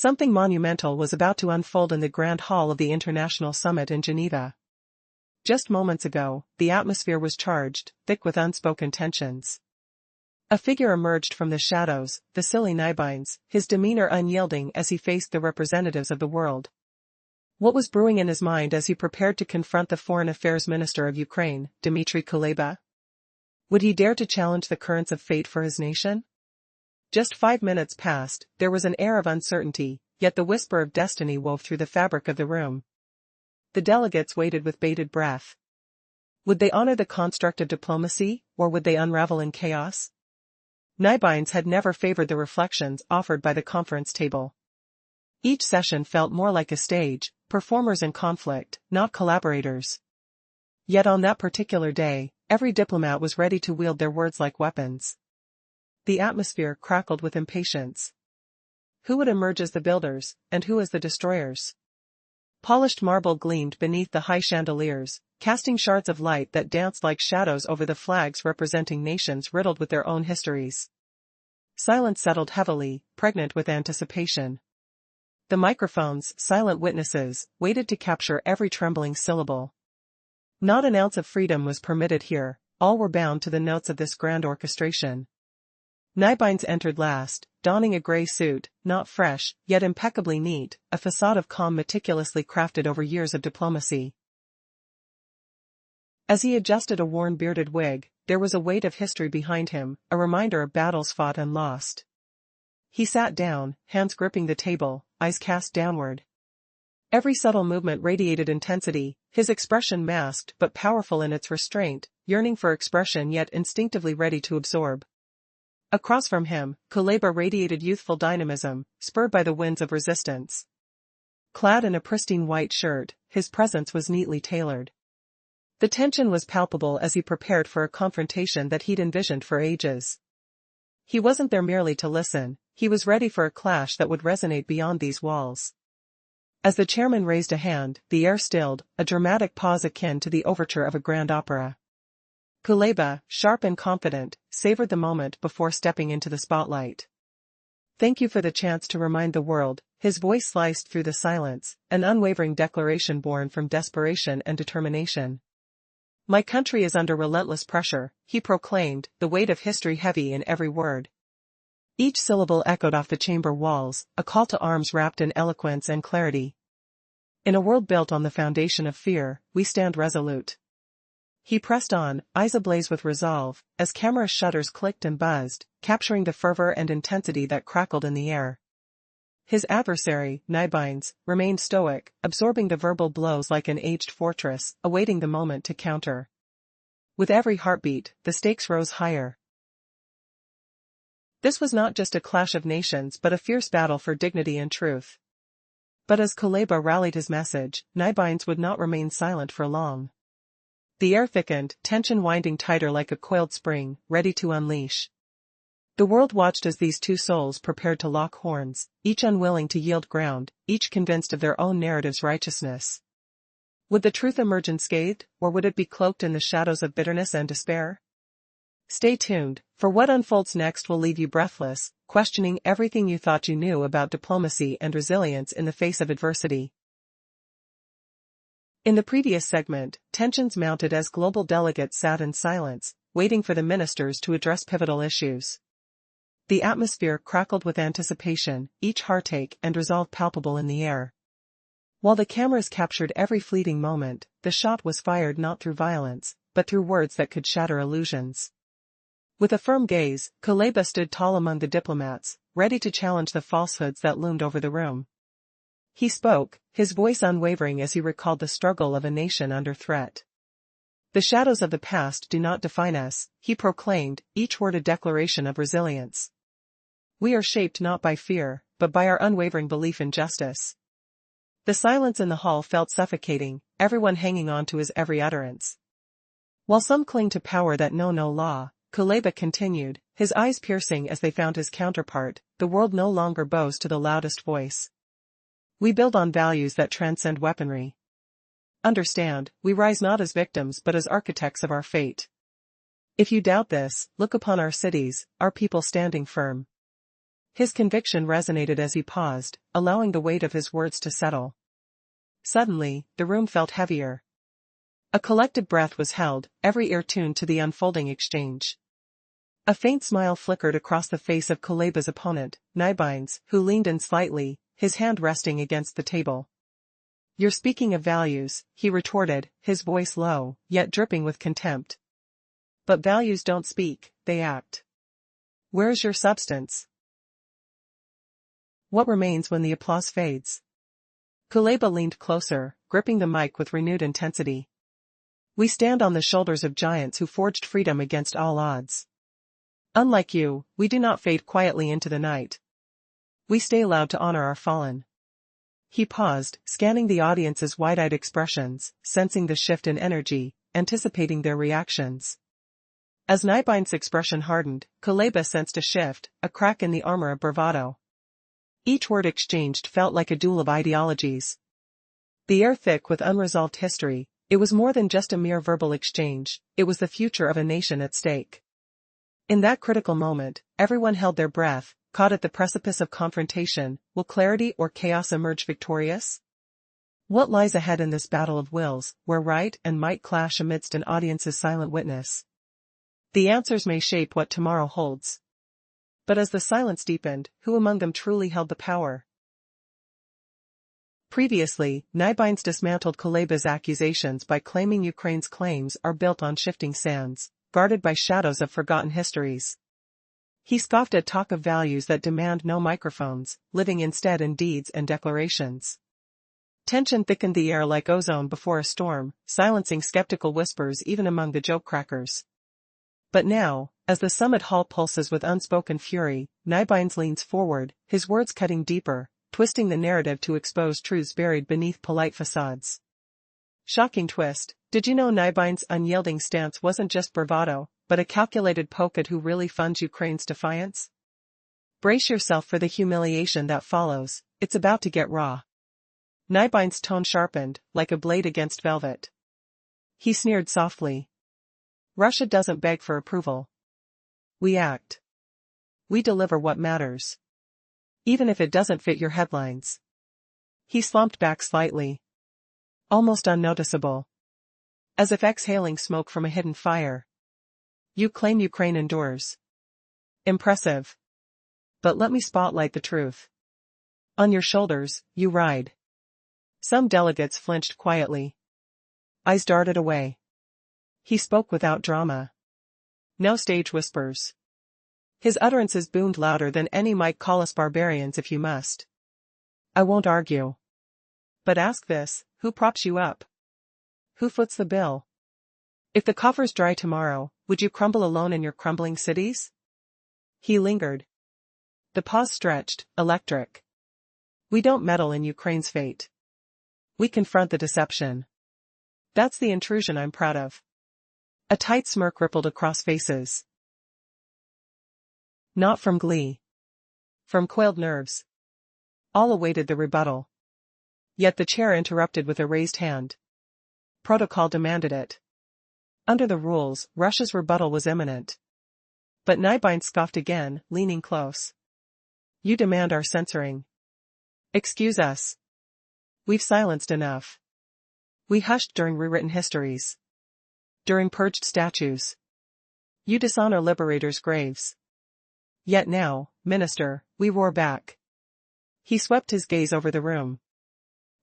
Something monumental was about to unfold in the grand hall of the International Summit in Geneva. Just moments ago, the atmosphere was charged, thick with unspoken tensions. A figure emerged from the shadows, Vasily Nybines, his demeanor unyielding as he faced the representatives of the world. What was brewing in his mind as he prepared to confront the Foreign Affairs Minister of Ukraine, Dmitry Kuleba? Would he dare to challenge the currents of fate for his nation? Just 5 minutes passed, there was an air of uncertainty, yet the whisper of destiny wove through the fabric of the room. The delegates waited with bated breath. Would they honor the construct of diplomacy, or would they unravel in chaos? Nybines had never favored the reflections offered by the conference table. Each session felt more like a stage, performers in conflict, not collaborators. Yet on that particular day, every diplomat was ready to wield their words like weapons. The atmosphere crackled with impatience. Who would emerge as the builders, and who as the destroyers? Polished marble gleamed beneath the high chandeliers, casting shards of light that danced like shadows over the flags representing nations riddled with their own histories. Silence settled heavily, pregnant with anticipation. The microphones, silent witnesses, waited to capture every trembling syllable. Not an ounce of freedom was permitted here, all were bound to the notes of this grand orchestration. Nybines entered last, donning a grey suit, not fresh, yet impeccably neat, a facade of calm meticulously crafted over years of diplomacy. As he adjusted a worn bearded wig, there was a weight of history behind him, a reminder of battles fought and lost. He sat down, hands gripping the table, eyes cast downward. Every subtle movement radiated intensity, his expression masked but powerful in its restraint, yearning for expression yet instinctively ready to absorb. Across from him, Kuleba radiated youthful dynamism, spurred by the winds of resistance. Clad in a pristine white shirt, his presence was neatly tailored. The tension was palpable as he prepared for a confrontation that he'd envisioned for ages. He wasn't there merely to listen, he was ready for a clash that would resonate beyond these walls. As the chairman raised a hand, the air stilled, a dramatic pause akin to the overture of a grand opera. Kuleba, sharp and confident, savored the moment before stepping into the spotlight. "Thank you for the chance to remind the world," his voice sliced through the silence, an unwavering declaration born from desperation and determination. "My country is under relentless pressure," he proclaimed, the weight of history heavy in every word. Each syllable echoed off the chamber walls, a call to arms wrapped in eloquence and clarity. "In a world built on the foundation of fear, we stand resolute." He pressed on, eyes ablaze with resolve, as camera shutters clicked and buzzed, capturing the fervor and intensity that crackled in the air. His adversary, Nybines, remained stoic, absorbing the verbal blows like an aged fortress, awaiting the moment to counter. With every heartbeat, the stakes rose higher. This was not just a clash of nations but a fierce battle for dignity and truth. But as Kuleba rallied his message, Nybines would not remain silent for long. The air thickened, tension winding tighter like a coiled spring, ready to unleash. The world watched as these two souls prepared to lock horns, each unwilling to yield ground, each convinced of their own narrative's righteousness. Would the truth emerge unscathed, or would it be cloaked in the shadows of bitterness and despair? Stay tuned, for what unfolds next will leave you breathless, questioning everything you thought you knew about diplomacy and resilience in the face of adversity. In the previous segment, tensions mounted as global delegates sat in silence, waiting for the ministers to address pivotal issues. The atmosphere crackled with anticipation, each heartache and resolve palpable in the air. While the cameras captured every fleeting moment, the shot was fired not through violence, but through words that could shatter illusions. With a firm gaze, Kuleba stood tall among the diplomats, ready to challenge the falsehoods that loomed over the room. He spoke, his voice unwavering as he recalled the struggle of a nation under threat. "The shadows of the past do not define us," he proclaimed, each word a declaration of resilience. "We are shaped not by fear, but by our unwavering belief in justice." The silence in the hall felt suffocating, everyone hanging on to his every utterance. While some cling to power that know no law, Kuleba continued, his eyes piercing as they found his counterpart, "The world no longer bows to the loudest voice. We build on values that transcend weaponry. Understand, we rise not as victims but as architects of our fate. If you doubt this, look upon our cities, our people standing firm." His conviction resonated as he paused, allowing the weight of his words to settle. Suddenly, the room felt heavier. A collective breath was held, every ear tuned to the unfolding exchange. A faint smile flickered across the face of Kuleba's opponent, Nibines, who leaned in slightly, his hand resting against the table. "You're speaking of values," he retorted, his voice low, yet dripping with contempt. "But values don't speak, they act. Where's your substance? What remains when the applause fades?" Kuleba leaned closer, gripping the mic with renewed intensity. "We stand on the shoulders of giants who forged freedom against all odds. Unlike you, we do not fade quietly into the night. We stay loud to honor our fallen." He paused, scanning the audience's wide-eyed expressions, sensing the shift in energy, anticipating their reactions. As Nibine's expression hardened, Kuleba sensed a shift, a crack in the armor of bravado. Each word exchanged felt like a duel of ideologies. The air thick with unresolved history, it was more than just a mere verbal exchange, it was the future of a nation at stake. In that critical moment, everyone held their breath, caught at the precipice of confrontation. Will clarity or chaos emerge victorious? What lies ahead in this battle of wills, where right and might clash amidst an audience's silent witness? The answers may shape what tomorrow holds. But as the silence deepened, who among them truly held the power? Previously, Nibines dismantled Kuleba's accusations by claiming Ukraine's claims are built on shifting sands, guarded by shadows of forgotten histories. He scoffed at talk of values that demand no microphones, living instead in deeds and declarations. Tension thickened the air like ozone before a storm, silencing skeptical whispers even among the joke-crackers. But now, as the summit hall pulses with unspoken fury, Nibines leans forward, his words cutting deeper, twisting the narrative to expose truths buried beneath polite facades. Shocking twist, did you know Nibines' unyielding stance wasn't just bravado, but a calculated poke at who really funds Ukraine's defiance? Brace yourself for the humiliation that follows, it's about to get raw. Nibines' tone sharpened, like a blade against velvet. He sneered softly. Russia doesn't beg for approval. We act. We deliver what matters. Even if it doesn't fit your headlines. He slumped back slightly. Almost unnoticeable. As if exhaling smoke from a hidden fire. You claim Ukraine endures. Impressive. But let me spotlight the truth. On your shoulders, you ride. Some delegates flinched quietly. Eyes darted away. He spoke without drama. No stage whispers. His utterances boomed louder than any might. Call us barbarians if you must. I won't argue. But ask this, who props you up? Who foots the bill? If the coffers dry tomorrow, would you crumble alone in your crumbling cities? He lingered. The pause stretched, electric. We don't meddle in Ukraine's fate. We confront the deception. That's the intrusion I'm proud of. A tight smirk rippled across faces. Not from glee. From coiled nerves. All awaited the rebuttal. Yet the chair interrupted with a raised hand. Protocol demanded it. Under the rules, Russia's rebuttal was imminent. But Nibine scoffed again, leaning close. You demand our censoring. Excuse us. We've silenced enough. We hushed during rewritten histories. During purged statues. You dishonor liberators' graves. Yet now, minister, we roar back. He swept his gaze over the room.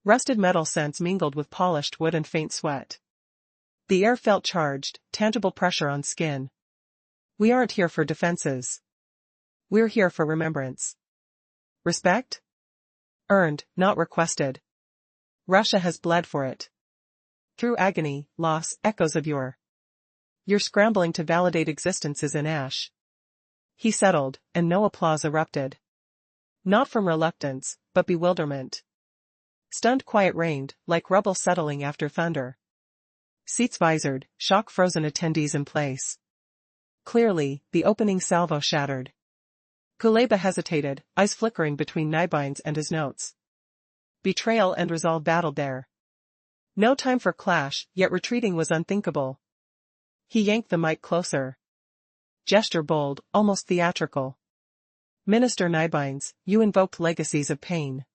Rusted metal scents mingled with polished wood and faint sweat. The air felt charged, tangible pressure on skin. We aren't here for defenses. We're here for remembrance. Respect? Earned, not requested. Russia has bled for it. Through agony, loss, echoes of your scrambling to validate existences in ash. He settled, and no applause erupted. Not from reluctance, but bewilderment. Stunned quiet reigned, like rubble settling after thunder. Seats visored, shock-frozen attendees in place. Clearly, the opening salvo shattered. Kuleba hesitated, eyes flickering between Nibines and his notes. Betrayal and resolve battled there. No time for clash, yet retreating was unthinkable. He yanked the mic closer. Gesture bold, almost theatrical. Minister Nibines, you invoked legacies of pain.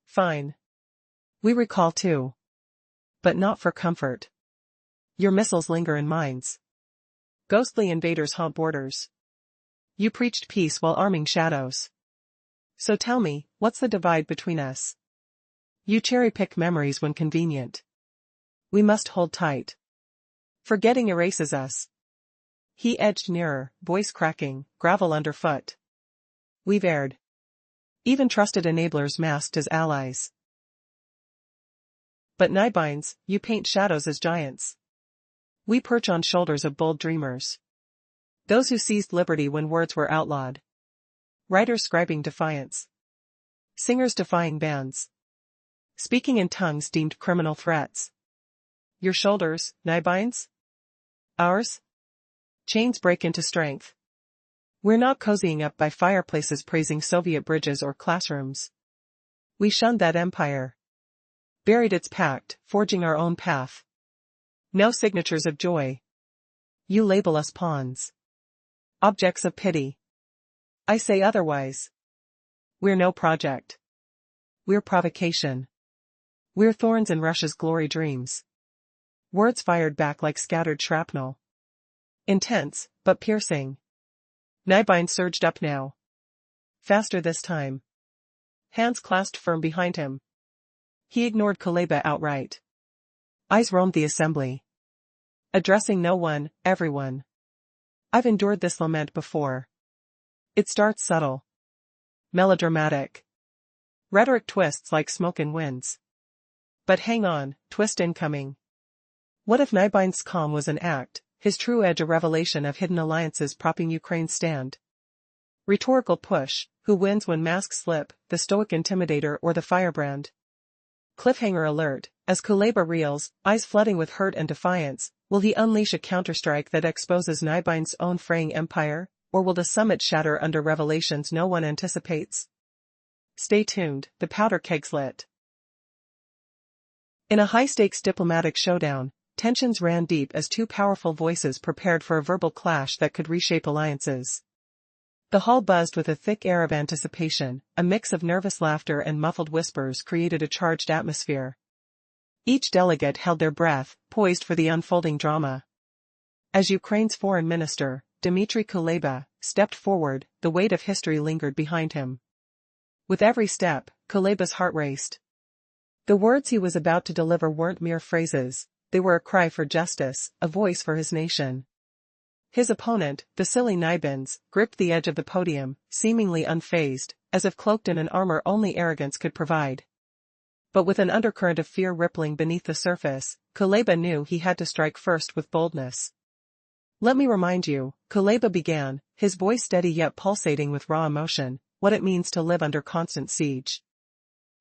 Fine. We recall too. But not for comfort. Your missiles linger in minds. Ghostly invaders haunt borders. You preached peace while arming shadows. So tell me, what's the divide between us? You cherry-pick memories when convenient. We must hold tight. Forgetting erases us. He edged nearer, voice cracking, gravel underfoot. We've erred. Even trusted enablers masked as allies. But Nibines, you paint shadows as giants. We perch on shoulders of bold dreamers. Those who seized liberty when words were outlawed. Writers scribing defiance. Singers defying bans. Speaking in tongues deemed criminal threats. Your shoulders, Nibines? Ours? Chains break into strength. We're not cozying up by fireplaces praising Soviet bridges or classrooms. We shunned that empire. Buried its pact, forging our own path. No signatures of joy. You label us pawns. Objects of pity. I say otherwise. We're no project. We're provocation. We're thorns in Russia's glory dreams. Words fired back like scattered shrapnel. Intense, but piercing. Nibine surged up now. Faster this time. Hands clasped firm behind him. He ignored Kuleba outright. Eyes roamed the assembly. Addressing no one, everyone. I've endured this lament before. It starts subtle. Melodramatic. Rhetoric twists like smoke in winds. But hang on, twist incoming. What if Nibine's calm was an act, his true edge a revelation of hidden alliances propping Ukraine's stand? Rhetorical push, who wins when masks slip, the stoic intimidator or the firebrand? Cliffhanger alert, as Kuleba reels, eyes flooding with hurt and defiance, will he unleash a counterstrike that exposes Nibine's own fraying empire, or will the summit shatter under revelations no one anticipates? Stay tuned, the powder keg's lit. In a high-stakes diplomatic showdown, tensions ran deep as two powerful voices prepared for a verbal clash that could reshape alliances. The hall buzzed with a thick air of anticipation, a mix of nervous laughter and muffled whispers created a charged atmosphere. Each delegate held their breath, poised for the unfolding drama. As Ukraine's foreign minister, Dmitry Kuleba, stepped forward, the weight of history lingered behind him. With every step, Kuleba's heart raced. The words he was about to deliver weren't mere phrases, they were a cry for justice, a voice for his nation. His opponent, the silly Nibines, gripped the edge of the podium, seemingly unfazed, as if cloaked in an armor only arrogance could provide. But with an undercurrent of fear rippling beneath the surface, Kuleba knew he had to strike first with boldness. Let me remind you, Kuleba began, his voice steady yet pulsating with raw emotion, what it means to live under constant siege.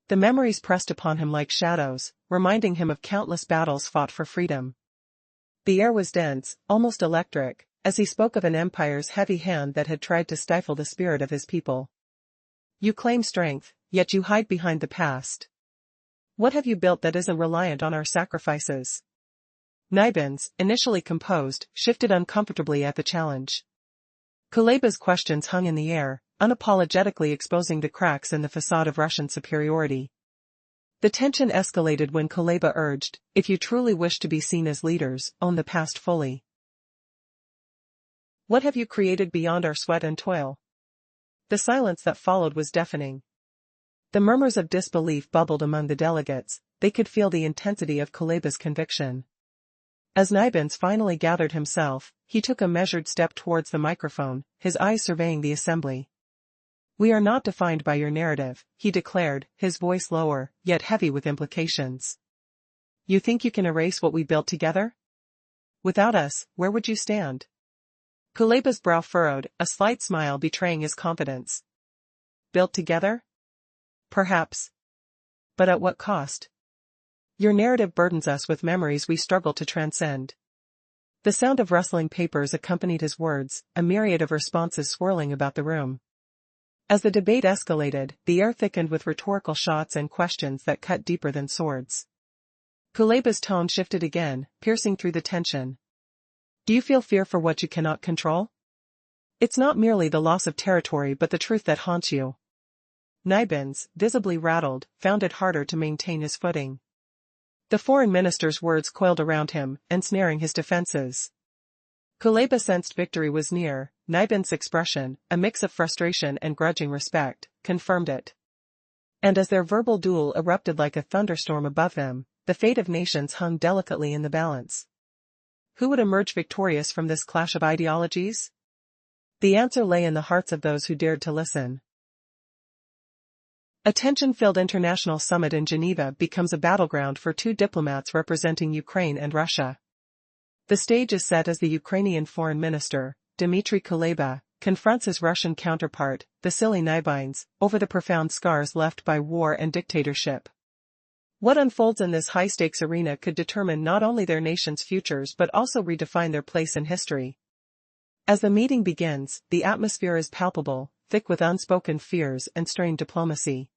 The memories pressed upon him like shadows, reminding him of countless battles fought for freedom. The air was dense, almost electric, as he spoke of an empire's heavy hand that had tried to stifle the spirit of his people. You claim strength, yet you hide behind the past. What have you built that isn't reliant on our sacrifices? Nibines, initially composed, shifted uncomfortably at the challenge. Kuleba's questions hung in the air, unapologetically exposing the cracks in the facade of Russian superiority. The tension escalated when Kuleba urged, if you truly wish to be seen as leaders, own the past fully. What have you created beyond our sweat and toil? The silence that followed was deafening. The murmurs of disbelief bubbled among the delegates, they could feel the intensity of Kuleba's conviction. As Nibines finally gathered himself, he took a measured step towards the microphone, his eyes surveying the assembly. We are not defined by your narrative, he declared, his voice lower, yet heavy with implications. You think you can erase what we built together? Without us, where would you stand? Kuleba's brow furrowed, a slight smile betraying his confidence. Built together? Perhaps. But at what cost? Your narrative burdens us with memories we struggle to transcend. The sound of rustling papers accompanied his words, a myriad of responses swirling about the room. As the debate escalated, the air thickened with rhetorical shots and questions that cut deeper than swords. Kuleba's tone shifted again, piercing through the tension. Do you feel fear for what you cannot control? It's not merely the loss of territory but the truth that haunts you. Nibans, visibly rattled, found it harder to maintain his footing. The foreign minister's words coiled around him, ensnaring his defenses. Kuleba sensed victory was near. Nibans' expression, a mix of frustration and grudging respect, confirmed it. And as their verbal duel erupted like a thunderstorm above them, the fate of nations hung delicately in the balance. Who would emerge victorious from this clash of ideologies? The answer lay in the hearts of those who dared to listen. A tension-filled international summit in Geneva becomes a battleground for two diplomats representing Ukraine and Russia. The stage is set as the Ukrainian foreign minister, Dmitry Kuleba, confronts his Russian counterpart, Vasily Nibines, over the profound scars left by war and dictatorship. What unfolds in this high-stakes arena could determine not only their nation's futures but also redefine their place in history. As the meeting begins, the atmosphere is palpable, thick with unspoken fears and strained diplomacy.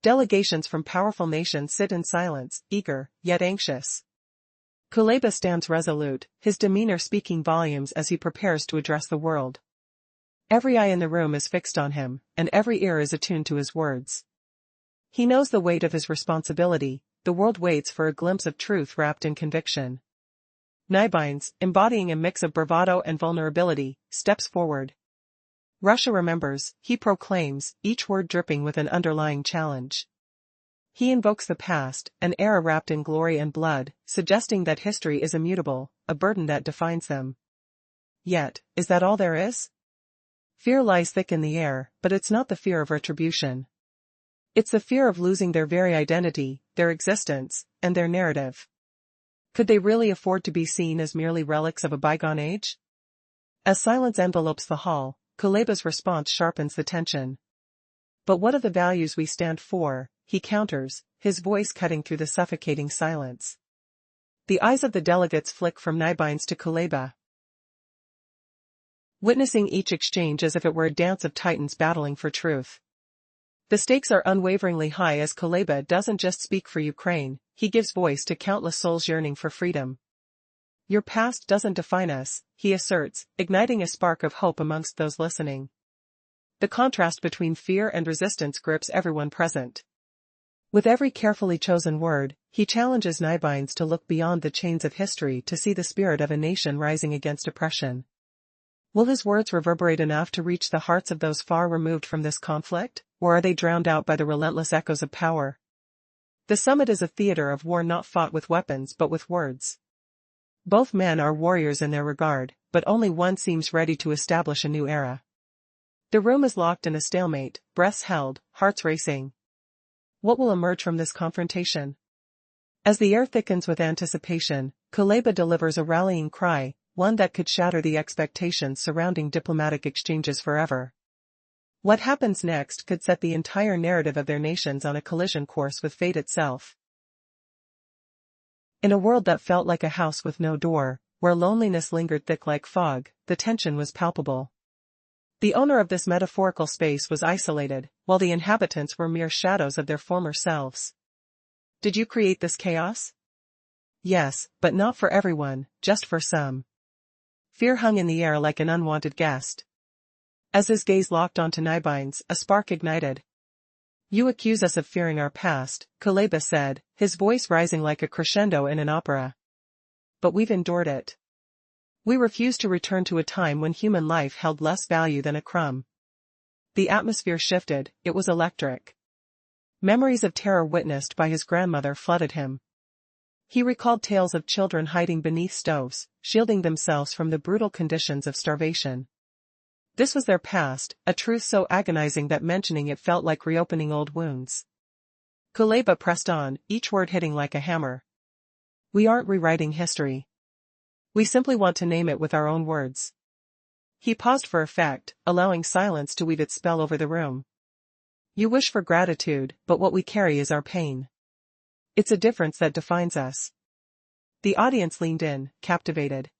Delegations from powerful nations sit in silence, eager, yet anxious. Kuleba stands resolute, his demeanor speaking volumes as he prepares to address the world. Every eye in the room is fixed on him, and every ear is attuned to his words. He knows the weight of his responsibility. The world waits for a glimpse of truth wrapped in conviction. Nibines, embodying a mix of bravado and vulnerability, steps forward. Russia remembers, he proclaims, each word dripping with an underlying challenge. He invokes the past, an era wrapped in glory and blood, suggesting that history is immutable, a burden that defines them. Yet, is that all there is? Fear lies thick in the air, but it's not the fear of retribution. It's the fear of losing their very identity, their existence, and their narrative. Could they really afford to be seen as merely relics of a bygone age? As silence envelopes the hall, Kuleba's response sharpens the tension. But what of the values we stand for? He counters, his voice cutting through the suffocating silence. The eyes of the delegates flick from Nibines to Kuleba, witnessing each exchange as if it were a dance of titans battling for truth. The stakes are unwaveringly high as Kuleba doesn't just speak for Ukraine, he gives voice to countless souls yearning for freedom. Your past doesn't define us, he asserts, igniting a spark of hope amongst those listening. The contrast between fear and resistance grips everyone present. With every carefully chosen word, he challenges Nibines to look beyond the chains of history to see the spirit of a nation rising against oppression. Will his words reverberate enough to reach the hearts of those far removed from this conflict, or are they drowned out by the relentless echoes of power? The summit is a theater of war not fought with weapons but with words. Both men are warriors in their regard, but only one seems ready to establish a new era. The room is locked in a stalemate, breaths held, hearts racing. What will emerge from this confrontation? As the air thickens with anticipation, Kuleba delivers a rallying cry, one that could shatter the expectations surrounding diplomatic exchanges forever. What happens next could set the entire narrative of their nations on a collision course with fate itself. In a world that felt like a house with no door, where loneliness lingered thick like fog, the tension was palpable. The owner of this metaphorical space was isolated, while the inhabitants were mere shadows of their former selves. Did you create this chaos? Yes, but not for everyone, just for some. Fear hung in the air like an unwanted guest. As his gaze locked onto Nibines, a spark ignited. You accuse us of fearing our past, Kuleba said, his voice rising like a crescendo in an opera. But we've endured it. We refuse to return to a time when human life held less value than a crumb. The atmosphere shifted, it was electric. Memories of terror witnessed by his grandmother flooded him. He recalled tales of children hiding beneath stoves, shielding themselves from the brutal conditions of starvation. This was their past, a truth so agonizing that mentioning it felt like reopening old wounds. Kuleba pressed on, each word hitting like a hammer. We aren't rewriting history. We simply want to name it with our own words. He paused for effect, allowing silence to weave its spell over the room. You wish for gratitude, but what we carry is our pain. It's a difference that defines us. The audience leaned in, captivated.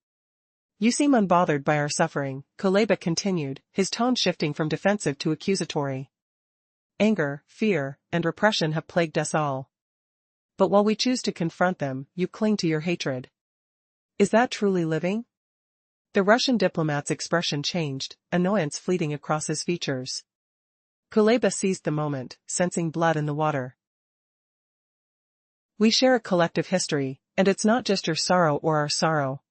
You seem unbothered by our suffering, Kuleba continued, his tone shifting from defensive to accusatory. Anger, fear, and repression have plagued us all. But while we choose to confront them, you cling to your hatred. Is that truly living? The Russian diplomat's expression changed, annoyance fleeting across his features. Kuleba seized the moment, sensing blood in the water. We share a collective history, and it's not just your sorrow or our sorrow.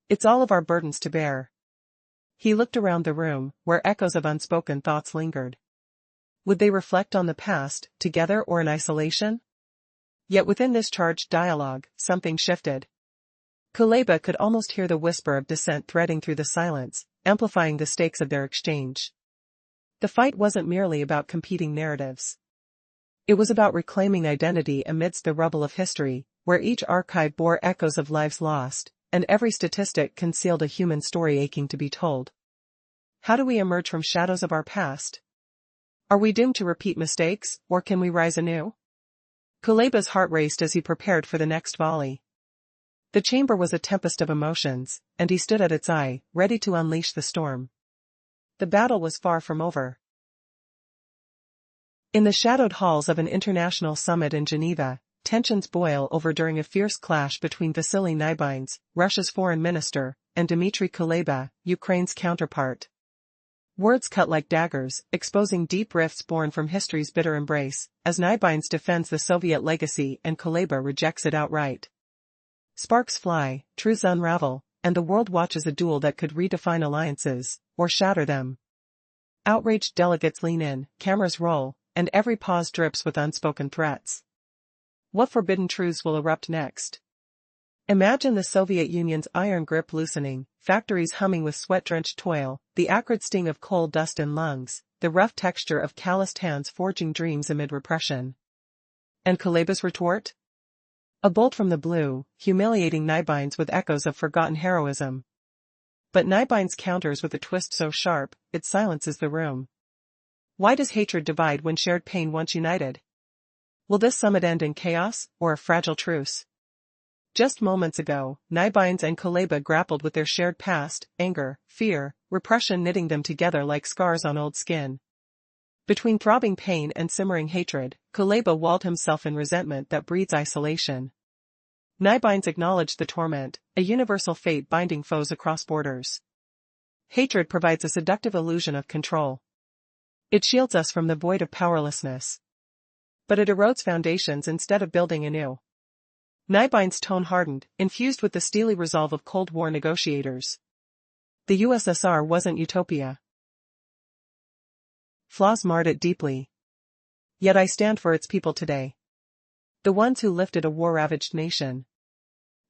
It's all of our burdens to bear. He looked around the room, where echoes of unspoken thoughts lingered. Would they reflect on the past, together or in isolation? Yet within this charged dialogue, something shifted. Kuleba could almost hear the whisper of dissent threading through the silence, amplifying the stakes of their exchange. The fight wasn't merely about competing narratives. It was about reclaiming identity amidst the rubble of history, where each archive bore echoes of lives lost, and every statistic concealed a human story aching to be told. How do we emerge from shadows of our past? Are we doomed to repeat mistakes, or can we rise anew? Kuleba's heart raced as he prepared for the next volley. The chamber was a tempest of emotions, and he stood at its eye, ready to unleash the storm. The battle was far from over. In the shadowed halls of an international summit in Geneva, tensions boil over during a fierce clash between Vasily Nybines, Russia's foreign minister, and Dmitry Kuleba, Ukraine's counterpart. Words cut like daggers, exposing deep rifts born from history's bitter embrace, as Nybines defends the Soviet legacy and Kuleba rejects it outright. Sparks fly, truths unravel, and the world watches a duel that could redefine alliances, or shatter them. Outraged delegates lean in, cameras roll, and every pause drips with unspoken threats. What forbidden truths will erupt next? Imagine the Soviet Union's iron grip loosening, factories humming with sweat-drenched toil, the acrid sting of coal dust in lungs, the rough texture of calloused hands forging dreams amid repression. And Kuleba's retort? A bolt from the blue, humiliating Nybines with echoes of forgotten heroism. But Nybines counters with a twist so sharp, it silences the room. Why does hatred divide when shared pain once united? Will this summit end in chaos, or a fragile truce? Just moments ago, Nybines and Kuleba grappled with their shared past, anger, fear, repression knitting them together like scars on old skin. Between throbbing pain and simmering hatred, Kuleba walled himself in resentment that breeds isolation. Nybines acknowledged the torment, a universal fate binding foes across borders. Hatred provides a seductive illusion of control. It shields us from the void of powerlessness. But it erodes foundations instead of building anew. Nybines' tone hardened, infused with the steely resolve of Cold War negotiators. The USSR wasn't utopia. Flaws marred it deeply. Yet I stand for its people today. The ones who lifted a war-ravaged nation.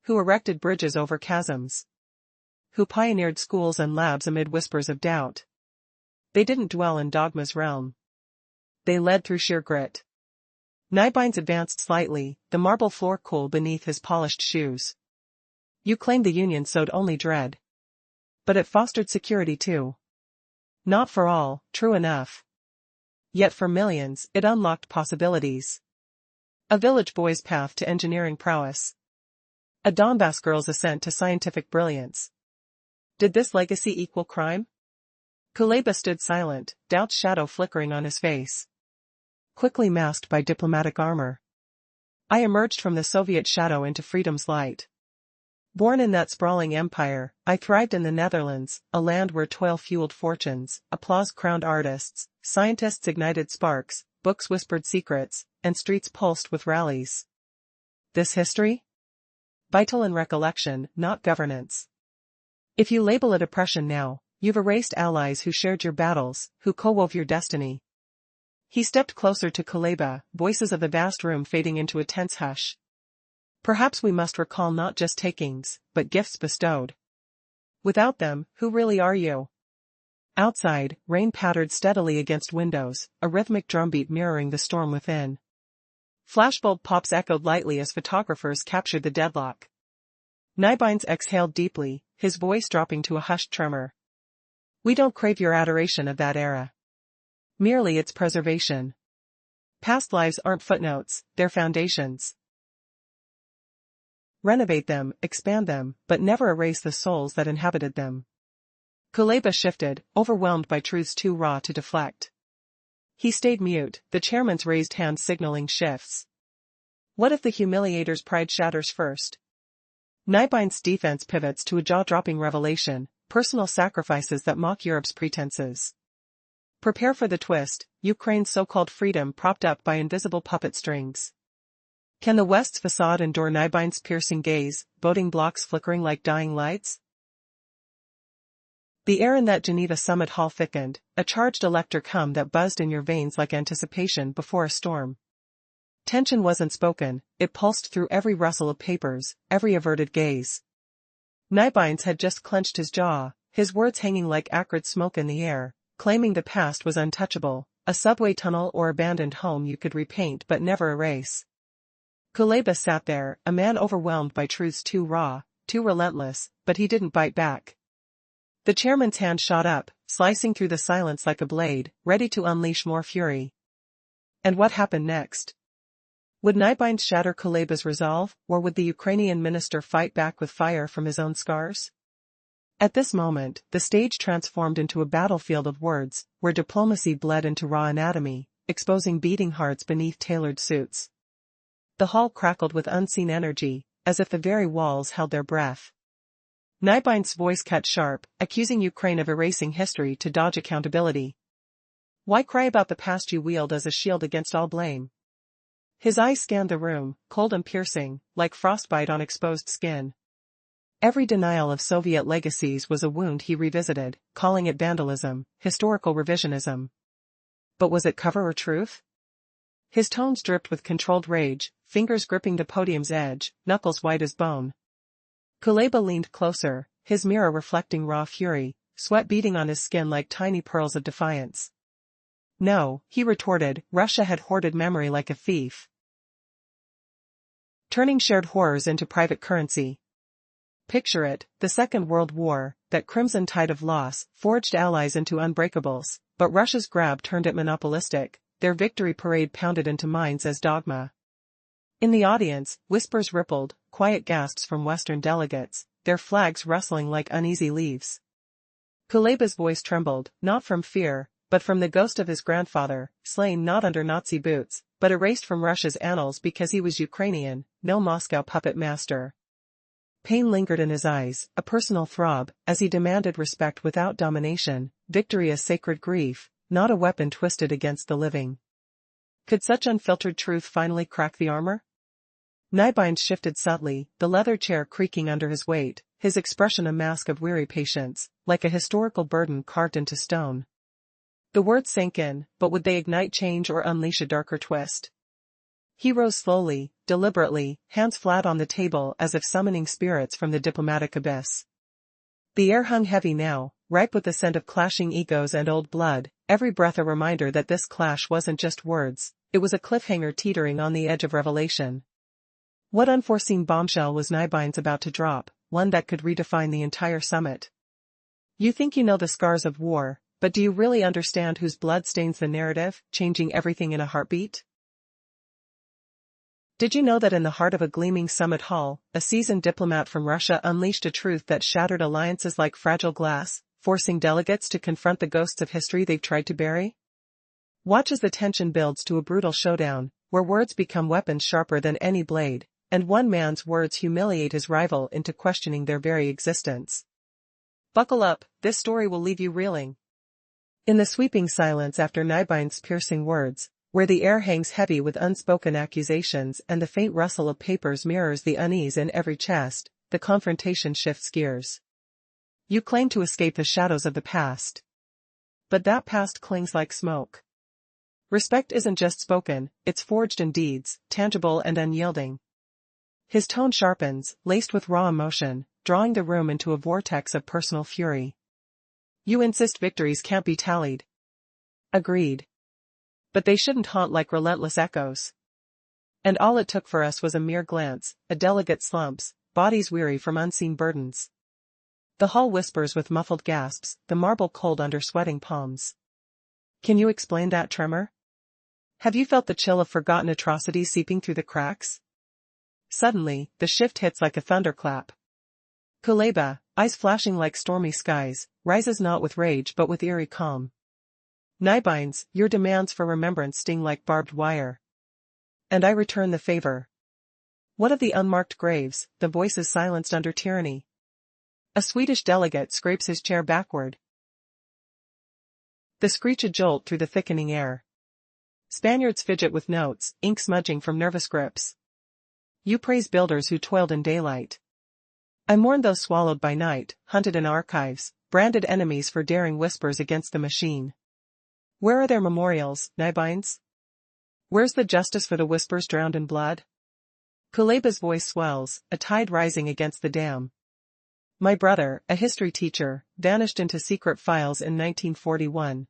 Who erected bridges over chasms. Who pioneered schools and labs amid whispers of doubt. They didn't dwell in dogma's realm. They led through sheer grit. Nybines advanced slightly, the marble floor cool beneath his polished shoes. You claimed the Union sowed only dread. But it fostered security too. Not for all, true enough. Yet for millions, it unlocked possibilities. A village boy's path to engineering prowess. A Donbass girl's ascent to scientific brilliance. Did this legacy equal crime? Kuleba stood silent, doubt's shadow flickering on his face. Quickly masked by diplomatic armor. I emerged from the Soviet shadow into freedom's light. Born in that sprawling empire, I thrived in the Netherlands, a land where toil fueled fortunes, applause crowned artists, scientists ignited sparks, books whispered secrets, and streets pulsed with rallies. This history? Vital in recollection, not governance. If you label it oppression now, you've erased allies who shared your battles, who co-wove your destiny. He stepped closer to Kuleba, voices of the vast room fading into a tense hush. Perhaps we must recall not just takings, but gifts bestowed. Without them, who really are you? Outside, rain pattered steadily against windows, a rhythmic drumbeat mirroring the storm within. Flashbulb pops echoed lightly as photographers captured the deadlock. Nybines exhaled deeply, his voice dropping to a hushed tremor. We don't crave your adoration of that era. Merely its preservation. Past lives aren't footnotes, they're foundations. Renovate them, expand them, but never erase the souls that inhabited them. Kuleba shifted, overwhelmed by truths too raw to deflect. He stayed mute, the chairman's raised hand signaling shifts. What if the humiliator's pride shatters first? Nibind's defense pivots to a jaw-dropping revelation, personal sacrifices that mock Europe's pretenses. Prepare for the twist, Ukraine's so-called freedom propped up by invisible puppet strings. Can the West's facade endure Nibind's piercing gaze, voting blocks flickering like dying lights? The air in that Geneva summit hall thickened, a charged electric hum that buzzed in your veins like anticipation before a storm. Tension wasn't spoken, it pulsed through every rustle of papers, every averted gaze. Nibinds had just clenched his jaw, his words hanging like acrid smoke in the air, claiming the past was untouchable, a subway tunnel or abandoned home you could repaint but never erase. Kuleba sat there, a man overwhelmed by truths too raw, too relentless, but he didn't bite back. The chairman's hand shot up, slicing through the silence like a blade, ready to unleash more fury. And what happened next? Would Nibinds shatter Kuleba's resolve, or would the Ukrainian minister fight back with fire from his own scars? At this moment, the stage transformed into a battlefield of words, where diplomacy bled into raw anatomy, exposing beating hearts beneath tailored suits. The hall crackled with unseen energy, as if the very walls held their breath. Nibind's voice cut sharp, accusing Ukraine of erasing history to dodge accountability. Why cry about the past you wield as a shield against all blame? His eyes scanned the room, cold and piercing, like frostbite on exposed skin. Every denial of Soviet legacies was a wound he revisited, calling it vandalism, historical revisionism. But was it cover or truth? His tones dripped with controlled rage, fingers gripping the podium's edge, knuckles white as bone. Kuleba leaned closer, his mirror reflecting raw fury, sweat beading on his skin like tiny pearls of defiance. No, he retorted, Russia had hoarded memory like a thief, turning shared horrors into private currency. Picture it, the Second World War, that crimson tide of loss, forged allies into unbreakables, but Russia's grab turned it monopolistic, their victory parade pounded into minds as dogma. In the audience, whispers rippled, quiet gasps from Western delegates, their flags rustling like uneasy leaves. Kuleba's voice trembled, not from fear, but from the ghost of his grandfather, slain not under Nazi boots, but erased from Russia's annals because he was Ukrainian, no Moscow puppet master. Pain lingered in his eyes, a personal throb, as he demanded respect without domination, victory a sacred grief, not a weapon twisted against the living. Could such unfiltered truth finally crack the armor? Nibinds shifted subtly, the leather chair creaking under his weight, his expression a mask of weary patience, like a historical burden carved into stone. The words sank in, but would they ignite change or unleash a darker twist? He rose slowly, deliberately, hands flat on the table as if summoning spirits from the diplomatic abyss. The air hung heavy now, ripe with the scent of clashing egos and old blood, every breath a reminder that this clash wasn't just words, it was a cliffhanger teetering on the edge of revelation. What unforeseen bombshell was Nibinds about to drop, one that could redefine the entire summit? You think you know the scars of war, but do you really understand whose blood stains the narrative, changing everything in a heartbeat? Did you know that in the heart of a gleaming summit hall, a seasoned diplomat from Russia unleashed a truth that shattered alliances like fragile glass, forcing delegates to confront the ghosts of history they've tried to bury? Watch as the tension builds to a brutal showdown, where words become weapons sharper than any blade, and one man's words humiliate his rival into questioning their very existence. Buckle up, this story will leave you reeling. In the sweeping silence after Nibind's piercing words, where the air hangs heavy with unspoken accusations and the faint rustle of papers mirrors the unease in every chest, the confrontation shifts gears. You claim to escape the shadows of the past. But that past clings like smoke. Respect isn't just spoken, it's forged in deeds, tangible and unyielding. His tone sharpens, laced with raw emotion, drawing the room into a vortex of personal fury. You insist victories can't be tallied. Agreed. But they shouldn't haunt like relentless echoes. And all it took for us was a mere glance, a delegate slumps, bodies weary from unseen burdens. The hall whispers with muffled gasps, the marble cold under sweating palms. Can you explain that tremor? Have you felt the chill of forgotten atrocities seeping through the cracks? Suddenly, the shift hits like a thunderclap. Kuleba, eyes flashing like stormy skies, rises not with rage but with eerie calm. Nibinds, your demands for remembrance sting like barbed wire. And I return the favor. What of the unmarked graves, the voices silenced under tyranny? A Swedish delegate scrapes his chair backward. The screech a jolt through the thickening air. Spaniards fidget with notes, ink smudging from nervous grips. You praise builders who toiled in daylight. I mourn those swallowed by night, hunted in archives, branded enemies for daring whispers against the machine. Where are their memorials, Knibeins? Where's the justice for the whispers drowned in blood? Kuleba's voice swells, a tide rising against the dam. My brother, a history teacher, vanished into secret files in 1941.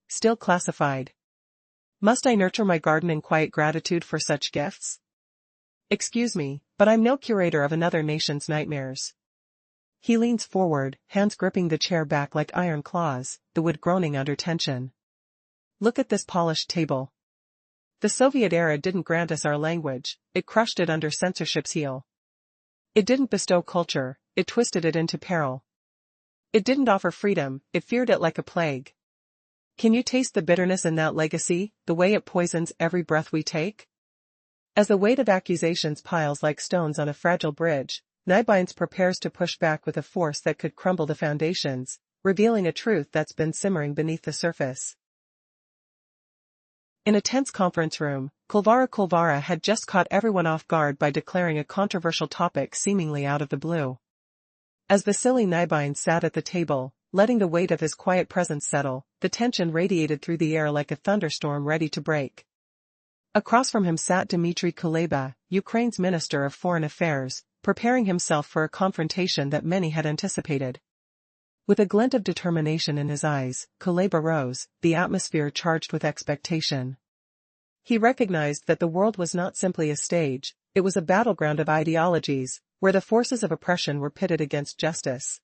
Still classified. Must I nurture my garden in quiet gratitude for such gifts? Excuse me, but I'm no curator of another nation's nightmares. He leans forward, hands gripping the chair back like iron claws, the wood groaning under tension. Look at this polished table. The Soviet era didn't grant us our language, it crushed it under censorship's heel. It didn't bestow culture, it twisted it into peril. It didn't offer freedom, it feared it like a plague. Can you taste the bitterness in that legacy, the way it poisons every breath we take? As the weight of accusations piles like stones on a fragile bridge, Knibeins prepares to push back with a force that could crumble the foundations, revealing a truth that's been simmering beneath the surface. In a tense conference room, Kulvara had just caught everyone off guard by declaring a controversial topic seemingly out of the blue. As Vasily Knibeins sat at the table, letting the weight of his quiet presence settle, the tension radiated through the air like a thunderstorm ready to break. Across from him sat Dmitry Kuleba, Ukraine's Minister of Foreign Affairs, preparing himself for a confrontation that many had anticipated. With a glint of determination in his eyes, Kuleba rose, the atmosphere charged with expectation. He recognized that the world was not simply a stage, it was a battleground of ideologies, where the forces of oppression were pitted against justice.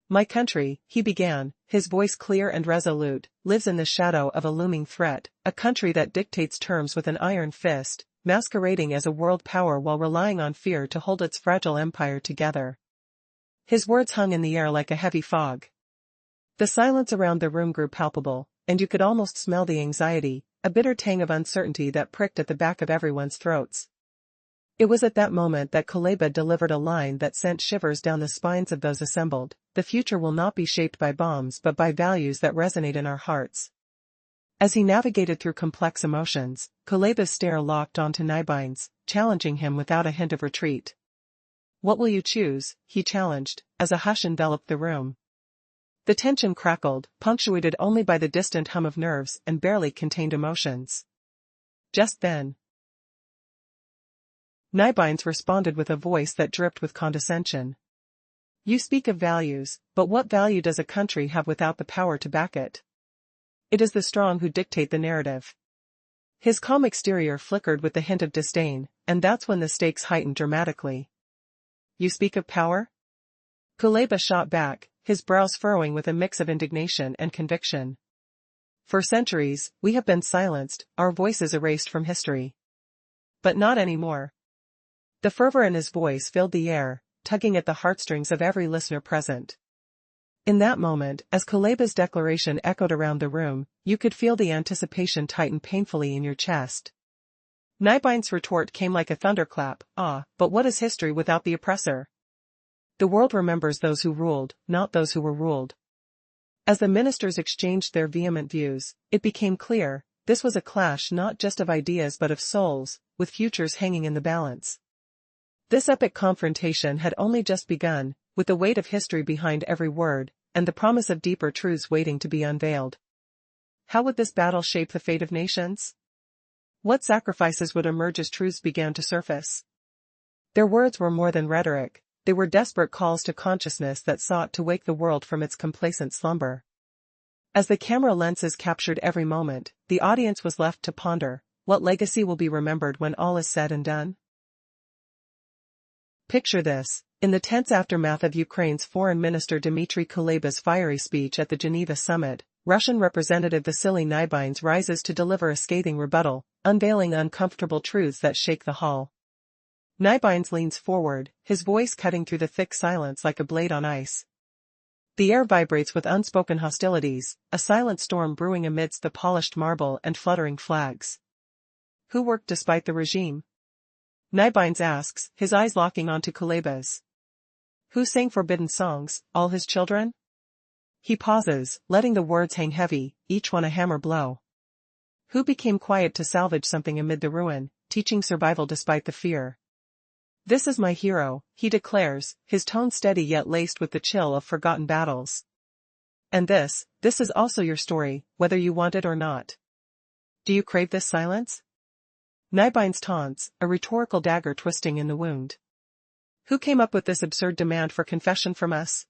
My country, he began, his voice clear and resolute, lives in the shadow of a looming threat, a country that dictates terms with an iron fist, masquerading as a world power while relying on fear to hold its fragile empire together. His words hung in the air like a heavy fog. The silence around the room grew palpable, and you could almost smell the anxiety, a bitter tang of uncertainty that pricked at the back of everyone's throats. It was at that moment that Kuleba delivered a line that sent shivers down the spines of those assembled. The future will not be shaped by bombs but by values that resonate in our hearts. As he navigated through complex emotions, Kuleba's stare locked onto Knibeins, challenging him without a hint of retreat. What will you choose? He challenged, as a hush enveloped the room. The tension crackled, punctuated only by the distant hum of nerves and barely contained emotions. Just then, Knibeins responded with a voice that dripped with condescension. You speak of values, but what value does a country have without the power to back it? It is the strong who dictate the narrative. His calm exterior flickered with a hint of disdain, and that's when the stakes heightened dramatically. You speak of power? Kuleba shot back, his brows furrowing with a mix of indignation and conviction. For centuries, we have been silenced, our voices erased from history. But not anymore. The fervor in his voice filled the air, tugging at the heartstrings of every listener present. In that moment, as Kuleba's declaration echoed around the room, you could feel the anticipation tighten painfully in your chest. Knibeins' retort came like a thunderclap, but what is history without the oppressor? The world remembers those who ruled, not those who were ruled. As the ministers exchanged their vehement views, it became clear, this was a clash not just of ideas but of souls, with futures hanging in the balance. This epic confrontation had only just begun, with the weight of history behind every word, and the promise of deeper truths waiting to be unveiled. How would this battle shape the fate of nations? What sacrifices would emerge as truths began to surface? Their words were more than rhetoric, they were desperate calls to consciousness that sought to wake the world from its complacent slumber. As the camera lenses captured every moment, the audience was left to ponder, what legacy will be remembered when all is said and done? Picture this, in the tense aftermath of Ukraine's Foreign Minister Dmitry Kuleba's fiery speech at the Geneva summit, Russian Representative Vasily Knibeins rises to deliver a scathing rebuttal, unveiling uncomfortable truths that shake the hall. Knibeins leans forward, his voice cutting through the thick silence like a blade on ice. The air vibrates with unspoken hostilities, a silent storm brewing amidst the polished marble and fluttering flags. Who worked despite the regime? Nibines asks, his eyes locking onto Kuleba's. Who sang forbidden songs, all his children? He pauses, letting the words hang heavy, each one a hammer blow. Who became quiet to salvage something amid the ruin, teaching survival despite the fear? This is my hero, he declares, his tone steady yet laced with the chill of forgotten battles. And this is also your story, whether you want it or not. Do you crave this silence? Nibines taunts, a rhetorical dagger twisting in the wound. Who came up with this absurd demand for confession from us?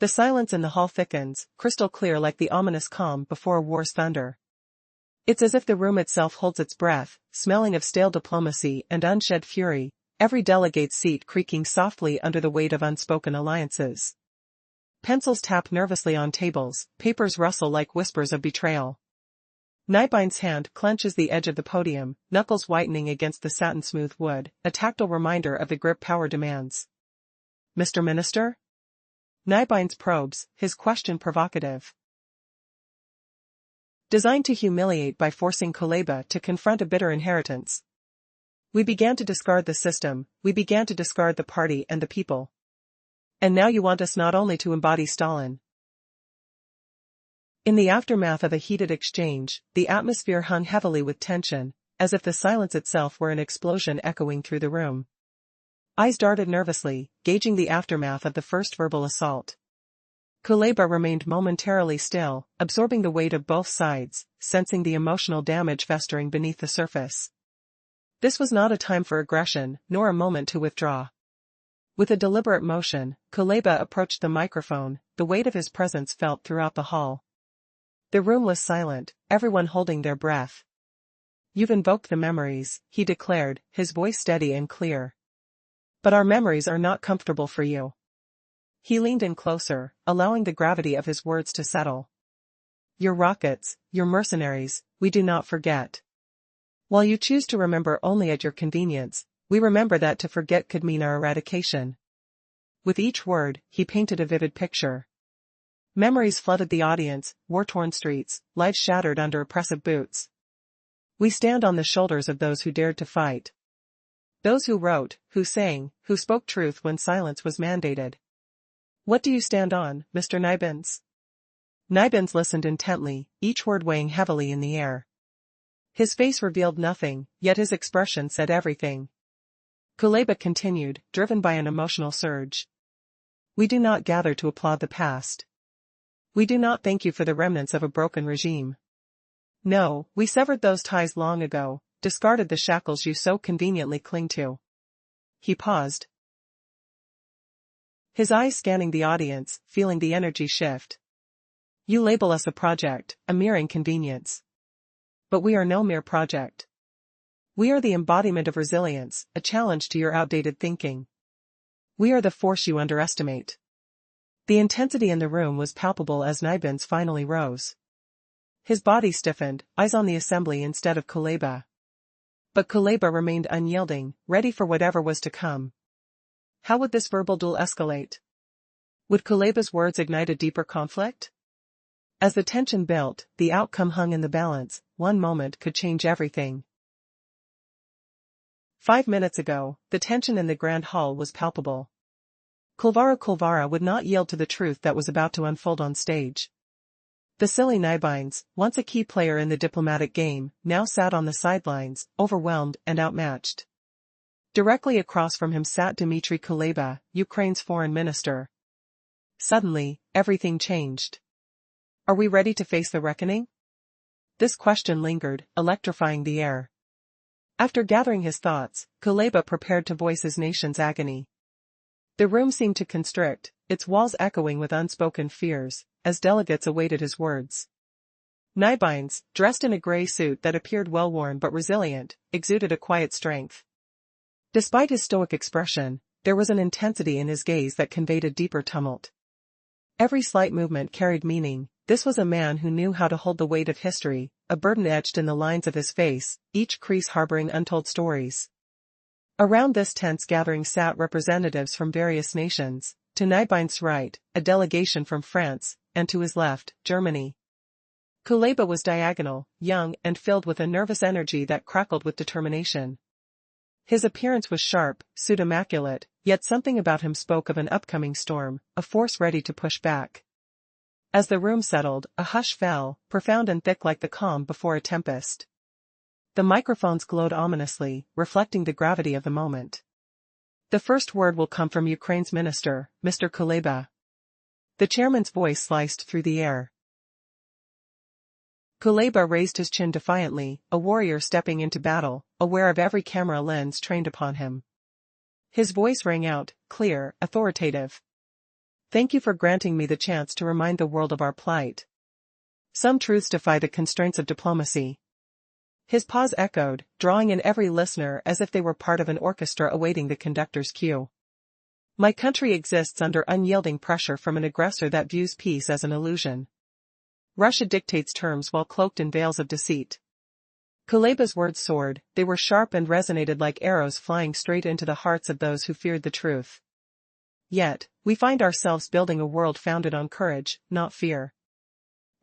The silence in the hall thickens, crystal clear like the ominous calm before a war's thunder. It's as if the room itself holds its breath, smelling of stale diplomacy and unshed fury, every delegate's seat creaking softly under the weight of unspoken alliances. Pencils tap nervously on tables, papers rustle like whispers of betrayal. Nibines' hand clenches the edge of the podium, knuckles whitening against the satin-smooth wood, a tactile reminder of the grip power demands. Mr. Minister? Nibines probes, his question provocative. Designed to humiliate by forcing Kuleba to confront a bitter inheritance. We began to discard the system, we began to discard the party and the people. And now you want us not only to embody Stalin. In the aftermath of a heated exchange, the atmosphere hung heavily with tension, as if the silence itself were an explosion echoing through the room. Eyes darted nervously, gauging the aftermath of the first verbal assault. Kuleba remained momentarily still, absorbing the weight of both sides, sensing the emotional damage festering beneath the surface. This was not a time for aggression, nor a moment to withdraw. With a deliberate motion, Kuleba approached the microphone, the weight of his presence felt throughout the hall. The room was silent, everyone holding their breath. You've invoked the memories, he declared, his voice steady and clear. But our memories are not comfortable for you. He leaned in closer, allowing the gravity of his words to settle. Your rockets, your mercenaries, we do not forget. While you choose to remember only at your convenience, we remember that to forget could mean our eradication. With each word, he painted a vivid picture. Memories flooded the audience, war-torn streets, lives shattered under oppressive boots. We stand on the shoulders of those who dared to fight. Those who wrote, who sang, who spoke truth when silence was mandated. What do you stand on, Mr. Nibines? Nibines listened intently, each word weighing heavily in the air. His face revealed nothing, yet his expression said everything. Kuleba continued, driven by an emotional surge. We do not gather to applaud the past. We do not thank you for the remnants of a broken regime. No, we severed those ties long ago, discarded the shackles you so conveniently cling to. He paused. His eyes scanning the audience, feeling the energy shift. You label us a project, a mere inconvenience. But we are no mere project. We are the embodiment of resilience, a challenge to your outdated thinking. We are the force you underestimate. The intensity in the room was palpable as Nibines finally rose. His body stiffened, eyes on the assembly instead of Kuleba. But Kuleba remained unyielding, ready for whatever was to come. How would this verbal duel escalate? Would Kuleba's words ignite a deeper conflict? As the tension built, the outcome hung in the balance. One moment could change everything. 5 minutes ago, the tension in the grand hall was palpable. Kulvara would not yield to the truth that was about to unfold on stage. The silly Nibines, once a key player in the diplomatic game, now sat on the sidelines, overwhelmed and outmatched. Directly across from him sat Dmitry Kuleba, Ukraine's foreign minister. Suddenly, everything changed. Are we ready to face the reckoning? This question lingered, electrifying the air. After gathering his thoughts, Kuleba prepared to voice his nation's agony. The room seemed to constrict, its walls echoing with unspoken fears, as delegates awaited his words. Nibines, dressed in a grey suit that appeared well-worn but resilient, exuded a quiet strength. Despite his stoic expression, there was an intensity in his gaze that conveyed a deeper tumult. Every slight movement carried meaning. This was a man who knew how to hold the weight of history, a burden etched in the lines of his face, each crease harboring untold stories. Around this tense gathering sat representatives from various nations, to Nibines' right, a delegation from France, and to his left, Germany. Kuleba was diagonal, young and filled with a nervous energy that crackled with determination. His appearance was sharp, suit immaculate, yet something about him spoke of an upcoming storm, a force ready to push back. As the room settled, a hush fell, profound and thick like the calm before a tempest. The microphones glowed ominously, reflecting the gravity of the moment. The first word will come from Ukraine's minister, Mr. Kuleba. The chairman's voice sliced through the air. Kuleba raised his chin defiantly, a warrior stepping into battle, aware of every camera lens trained upon him. His voice rang out, clear, authoritative. Thank you for granting me the chance to remind the world of our plight. Some truths defy the constraints of diplomacy. His pause echoed, drawing in every listener as if they were part of an orchestra awaiting the conductor's cue. My country exists under unyielding pressure from an aggressor that views peace as an illusion. Russia dictates terms while cloaked in veils of deceit. Kuleba's words soared, they were sharp and resonated like arrows flying straight into the hearts of those who feared the truth. Yet, we find ourselves building a world founded on courage, not fear.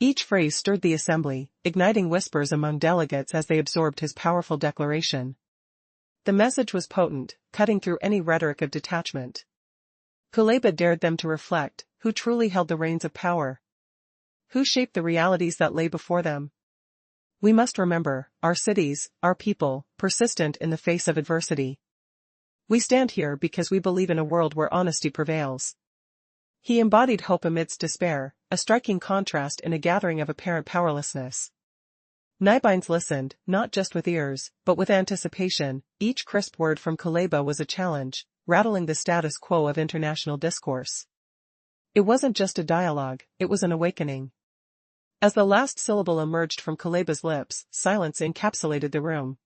Each phrase stirred the assembly, igniting whispers among delegates as they absorbed his powerful declaration. The message was potent, cutting through any rhetoric of detachment. Kuleba dared them to reflect, who truly held the reins of power? Who shaped the realities that lay before them? We must remember, our cities, our people, persistent in the face of adversity. We stand here because we believe in a world where honesty prevails. He embodied hope amidst despair, a striking contrast in a gathering of apparent powerlessness. Nibines listened, not just with ears, but with anticipation. Each crisp word from Kuleba was a challenge, rattling the status quo of international discourse. It wasn't just a dialogue, it was an awakening. As the last syllable emerged from Kuleba's lips, silence encapsulated the room.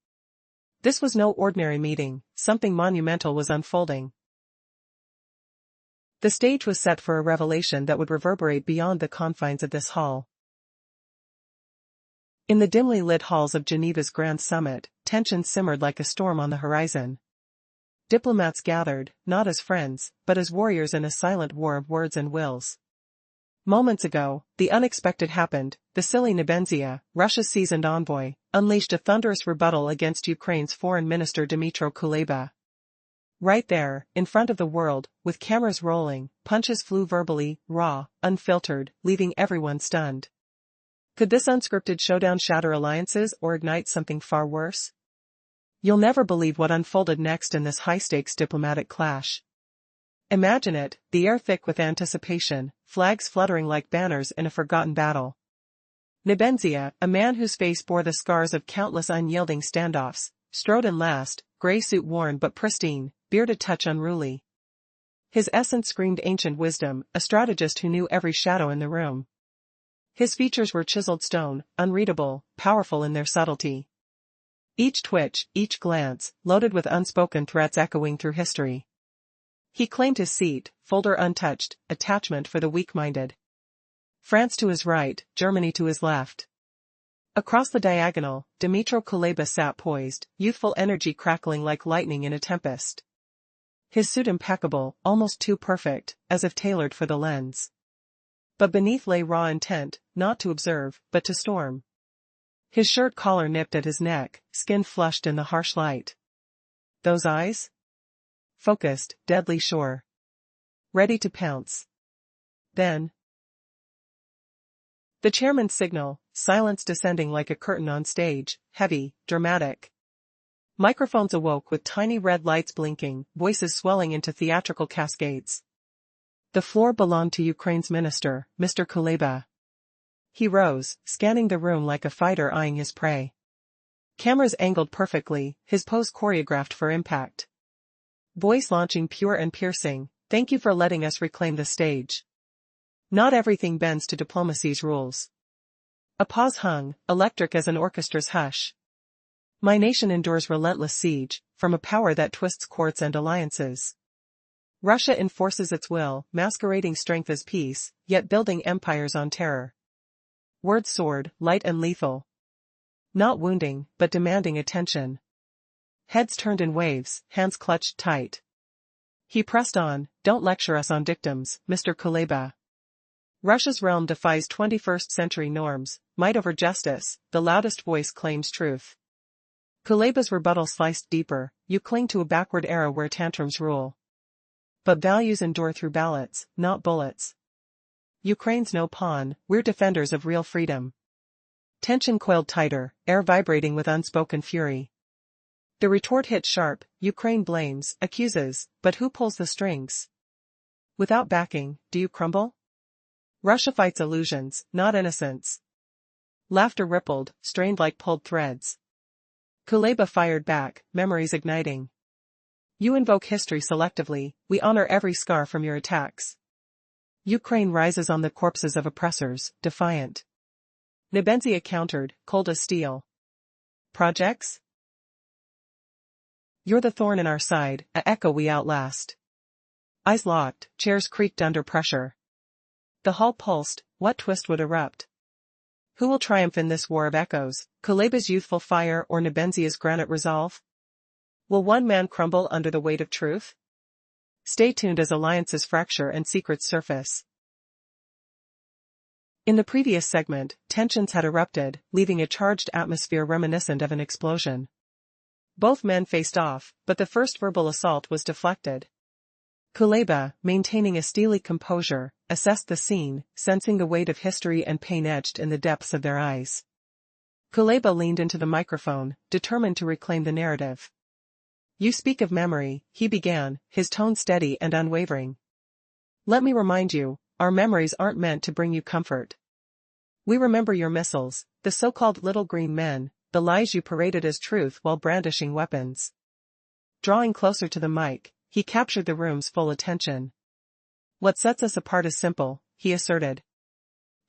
This was no ordinary meeting, something monumental was unfolding. The stage was set for a revelation that would reverberate beyond the confines of this hall. In the dimly lit halls of Geneva's Grand Summit, tension simmered like a storm on the horizon. Diplomats gathered, not as friends, but as warriors in a silent war of words and wills. Moments ago, the unexpected happened. The silly Nebenzia, Russia's seasoned envoy, unleashed a thunderous rebuttal against Ukraine's foreign minister Dmytro Kuleba. Right there, in front of the world, with cameras rolling, punches flew verbally, raw, unfiltered, leaving everyone stunned. Could this unscripted showdown shatter alliances or ignite something far worse? You'll never believe what unfolded next in this high-stakes diplomatic clash. Imagine it, the air thick with anticipation, flags fluttering like banners in a forgotten battle. Nebenzia, a man whose face bore the scars of countless unyielding standoffs, strode in last, gray suit worn but pristine, beard a touch unruly. His essence screamed ancient wisdom, a strategist who knew every shadow in the room. His features were chiseled stone, unreadable, powerful in their subtlety. Each twitch, each glance, loaded with unspoken threats echoing through history. He claimed his seat, folder untouched, attachment for the weak-minded. France to his right, Germany to his left. Across the diagonal, Dmytro Kuleba sat poised, youthful energy crackling like lightning in a tempest. His suit impeccable, almost too perfect, as if tailored for the lens. But beneath lay raw intent, not to observe, but to storm. His shirt collar nipped at his neck, skin flushed in the harsh light. Those eyes? Focused, deadly sure. Ready to pounce. Then. The chairman's signal, silence descending like a curtain on stage, heavy, dramatic. Microphones awoke with tiny red lights blinking, voices swelling into theatrical cascades. The floor belonged to Ukraine's minister, Mr. Kuleba. He rose, scanning the room like a fighter eyeing his prey. Cameras angled perfectly, his pose choreographed for impact. Voice launching pure and piercing, thank you for letting us reclaim the stage. Not everything bends to diplomacy's rules. A pause hung, electric as an orchestra's hush. My nation endures relentless siege, from a power that twists courts and alliances. Russia enforces its will, masquerading strength as peace, yet building empires on terror. Words soared, light and lethal. Not wounding, but demanding attention. Heads turned in waves, hands clutched tight. He pressed on, don't lecture us on dictums, Mr. Kuleba. Russia's realm defies 21st century norms, might over justice, the loudest voice claims truth. Kuleba's rebuttal sliced deeper, you cling to a backward era where tantrums rule. But values endure through ballots, not bullets. Ukraine's no pawn, we're defenders of real freedom. Tension coiled tighter, air vibrating with unspoken fury. The retort hit sharp, Ukraine blames, accuses, but who pulls the strings? Without backing, do you crumble? Russia fights illusions, not innocence. Laughter rippled, strained like pulled threads. Kuleba fired back, memories igniting. You invoke history selectively, we honor every scar from your attacks. Ukraine rises on the corpses of oppressors, defiant. Nebenzia countered, cold as steel. Projects? You're the thorn in our side, a echo we outlast. Eyes locked, chairs creaked under pressure. The hall pulsed, what twist would erupt? Who will triumph in this war of echoes, Kuleba's youthful fire or Nebenzia's granite resolve? Will one man crumble under the weight of truth? Stay tuned as alliances fracture and secrets surface. In the previous segment, tensions had erupted, leaving a charged atmosphere reminiscent of an explosion. Both men faced off, but the first verbal assault was deflected. Kuleba, maintaining a steely composure, assessed the scene, sensing the weight of history and pain etched in the depths of their eyes. Kuleba leaned into the microphone, determined to reclaim the narrative. You speak of memory, he began, his tone steady and unwavering. Let me remind you, our memories aren't meant to bring you comfort. We remember your missiles, the so-called little green men, the lies you paraded as truth while brandishing weapons. Drawing closer to the mic, he captured the room's full attention. What sets us apart is simple, he asserted.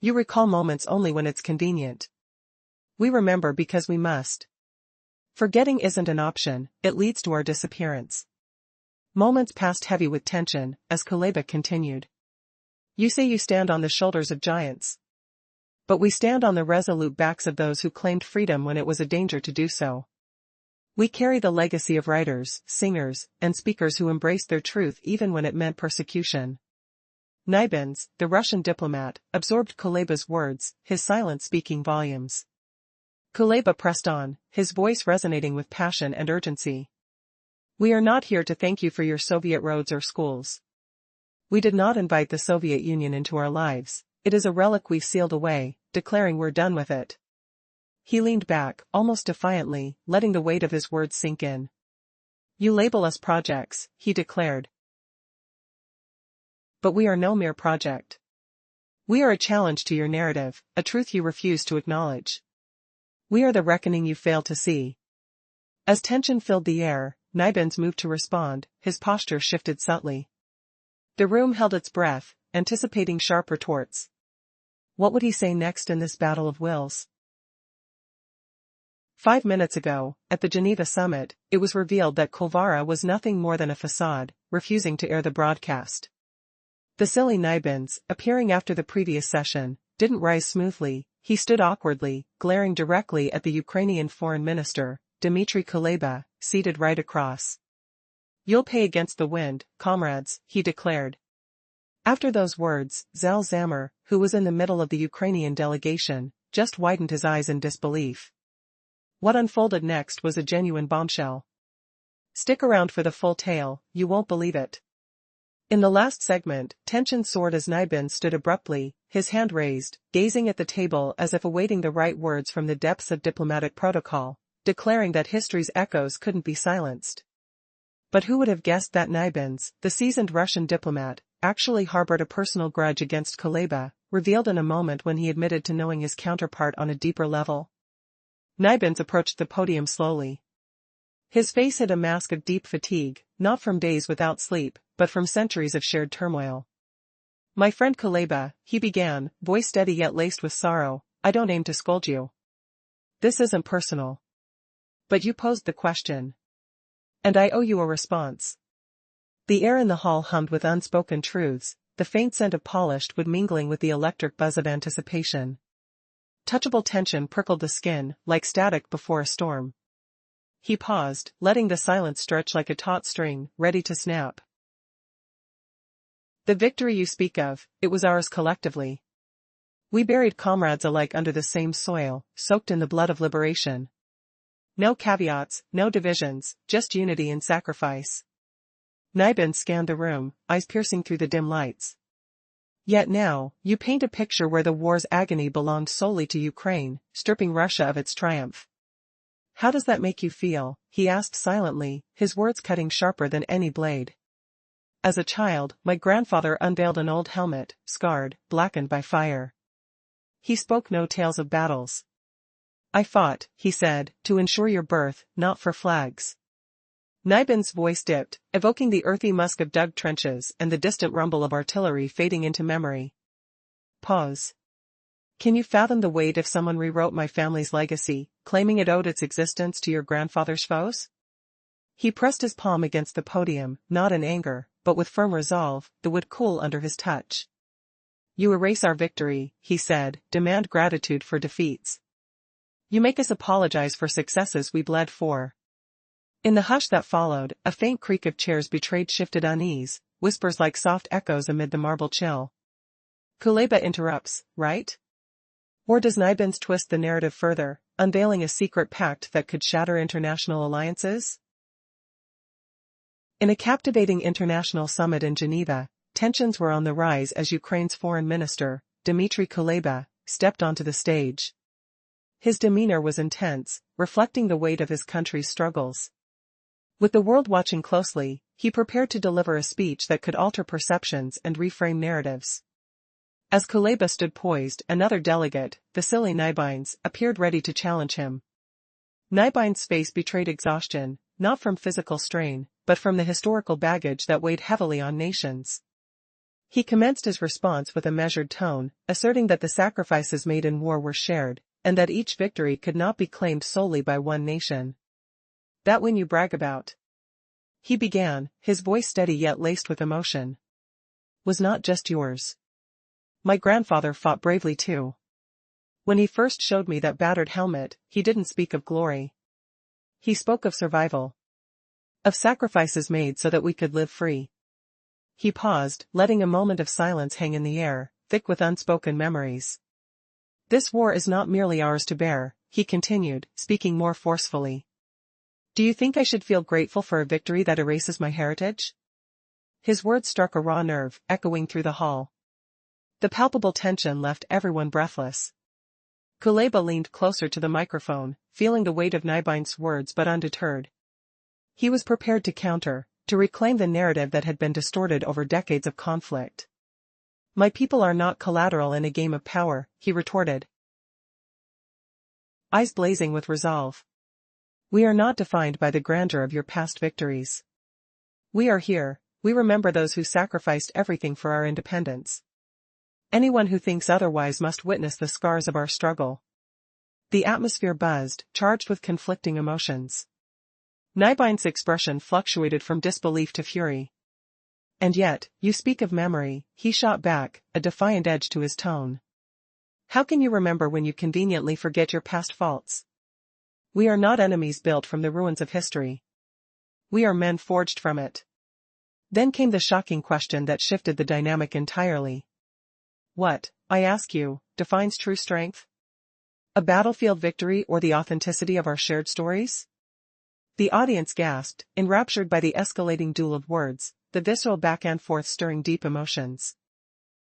You recall moments only when it's convenient. We remember because we must. Forgetting isn't an option, it leads to our disappearance. Moments passed heavy with tension, as Kuleba continued. You say you stand on the shoulders of giants. But we stand on the resolute backs of those who claimed freedom when it was a danger to do so. We carry the legacy of writers, singers, and speakers who embraced their truth even when it meant persecution. Nibens, the Russian diplomat, absorbed Kuleba's words, his silence speaking volumes. Kuleba pressed on, his voice resonating with passion and urgency. We are not here to thank you for your Soviet roads or schools. We did not invite the Soviet Union into our lives, it is a relic we've sealed away, declaring we're done with it. He leaned back, almost defiantly, letting the weight of his words sink in. You label us projects, he declared. But we are no mere project. We are a challenge to your narrative, a truth you refuse to acknowledge. We are the reckoning you fail to see. As tension filled the air, Nibens moved to respond, his posture shifted subtly. The room held its breath, anticipating sharp retorts. What would he say next in this battle of wills? 5 minutes ago, at the Geneva summit, it was revealed that Kulvara was nothing more than a facade, refusing to air the broadcast. The silly Nibens, appearing after the previous session, didn't rise smoothly. He stood awkwardly, glaring directly at the Ukrainian foreign minister, Dmitry Kuleba, seated right across. You'll pay against the wind, comrades, he declared. After those words, Zal Zamir, who was in the middle of the Ukrainian delegation, just widened his eyes in disbelief. What unfolded next was a genuine bombshell. Stick around for the full tale, you won't believe it. In the last segment, tension soared as Nibens stood abruptly, his hand raised, gazing at the table as if awaiting the right words from the depths of diplomatic protocol, declaring that history's echoes couldn't be silenced. But who would have guessed that Nibens, the seasoned Russian diplomat, actually harbored a personal grudge against Kuleba, revealed in a moment when he admitted to knowing his counterpart on a deeper level? Nibens approached the podium slowly. His face hid a mask of deep fatigue, not from days without sleep, but from centuries of shared turmoil. My friend Kuleba, he began, voice steady yet laced with sorrow, I don't aim to scold you. This isn't personal. But you posed the question. And I owe you a response. The air in the hall hummed with unspoken truths, the faint scent of polished wood mingling with the electric buzz of anticipation. Touchable tension prickled the skin, like static before a storm. He paused, letting the silence stretch like a taut string, ready to snap. The victory you speak of, it was ours collectively. We buried comrades alike under the same soil, soaked in the blood of liberation. No caveats, no divisions, just unity and sacrifice. Nibin scanned the room, eyes piercing through the dim lights. Yet now, you paint a picture where the war's agony belonged solely to Ukraine, stripping Russia of its triumph. How does that make you feel? He asked silently, his words cutting sharper than any blade. As a child, my grandfather unveiled an old helmet, scarred, blackened by fire. He spoke no tales of battles. I fought, he said, to ensure your birth, not for flags. Nibin's voice dipped, evoking the earthy musk of dug trenches and the distant rumble of artillery fading into memory. Pause. Can you fathom the weight if someone rewrote my family's legacy, claiming it owed its existence to your grandfather's foes? He pressed his palm against the podium, not in anger, but with firm resolve, the wood cool under his touch. You erase our victory, he said, demand gratitude for defeats. You make us apologize for successes we bled for. In the hush that followed, a faint creak of chairs betrayed shifted unease, whispers like soft echoes amid the marble chill. Kuleba interrupts, right? Or does Nibin's twist the narrative further, unveiling a secret pact that could shatter international alliances? In a captivating international summit in Geneva, tensions were on the rise as Ukraine's foreign minister, Dmitry Kuleba, stepped onto the stage. His demeanor was intense, reflecting the weight of his country's struggles. With the world watching closely, he prepared to deliver a speech that could alter perceptions and reframe narratives. As Kuleba stood poised, another delegate, Vasily Nibines, appeared ready to challenge him. Nibines' face betrayed exhaustion, not from physical strain, but from the historical baggage that weighed heavily on nations. He commenced his response with a measured tone, asserting that the sacrifices made in war were shared, and that each victory could not be claimed solely by one nation. That win you brag about, he began, his voice steady yet laced with emotion, was not just yours. My grandfather fought bravely too. When he first showed me that battered helmet, he didn't speak of glory. He spoke of survival. Of sacrifices made so that we could live free. He paused, letting a moment of silence hang in the air, thick with unspoken memories. This war is not merely ours to bear, he continued, speaking more forcefully. Do you think I should feel grateful for a victory that erases my heritage? His words struck a raw nerve, echoing through the hall. The palpable tension left everyone breathless. Kuleba leaned closer to the microphone, feeling the weight of Nibines' words but undeterred. He was prepared to counter, to reclaim the narrative that had been distorted over decades of conflict. My people are not collateral in a game of power, he retorted, eyes blazing with resolve. We are not defined by the grandeur of your past victories. We are here, we remember those who sacrificed everything for our independence. Anyone who thinks otherwise must witness the scars of our struggle. The atmosphere buzzed, charged with conflicting emotions. Nibines' expression fluctuated from disbelief to fury. And yet, you speak of memory, he shot back, a defiant edge to his tone. How can you remember when you conveniently forget your past faults? We are not enemies built from the ruins of history. We are men forged from it. Then came the shocking question that shifted the dynamic entirely. What, I ask you, defines true strength? A battlefield victory or the authenticity of our shared stories? The audience gasped, enraptured by the escalating duel of words, the visceral back and forth stirring deep emotions.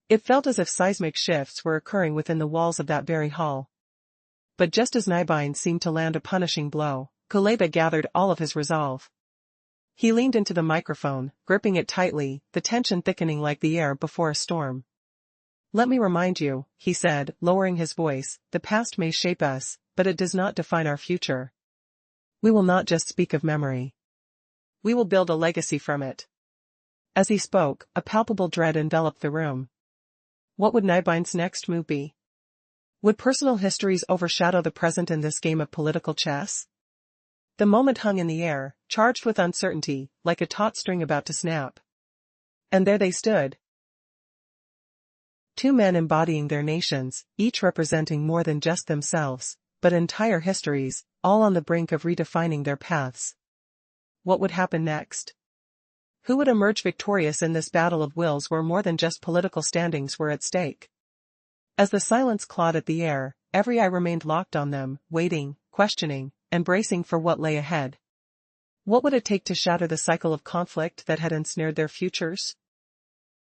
It felt as if seismic shifts were occurring within the walls of that very hall. But just as Nibines seemed to land a punishing blow, Kuleba gathered all of his resolve. He leaned into the microphone, gripping it tightly, the tension thickening like the air before a storm. Let me remind you, he said, lowering his voice, the past may shape us, but it does not define our future. We will not just speak of memory. We will build a legacy from it. As he spoke, a palpable dread enveloped the room. What would Nibines' next move be? Would personal histories overshadow the present in this game of political chess? The moment hung in the air, charged with uncertainty, like a taut string about to snap. And there they stood. Two men embodying their nations, each representing more than just themselves, but entire histories, all on the brink of redefining their paths. What would happen next? Who would emerge victorious in this battle of wills where more than just political standings were at stake? As the silence clawed at the air, every eye remained locked on them, waiting, questioning, and bracing for what lay ahead. What would it take to shatter the cycle of conflict that had ensnared their futures?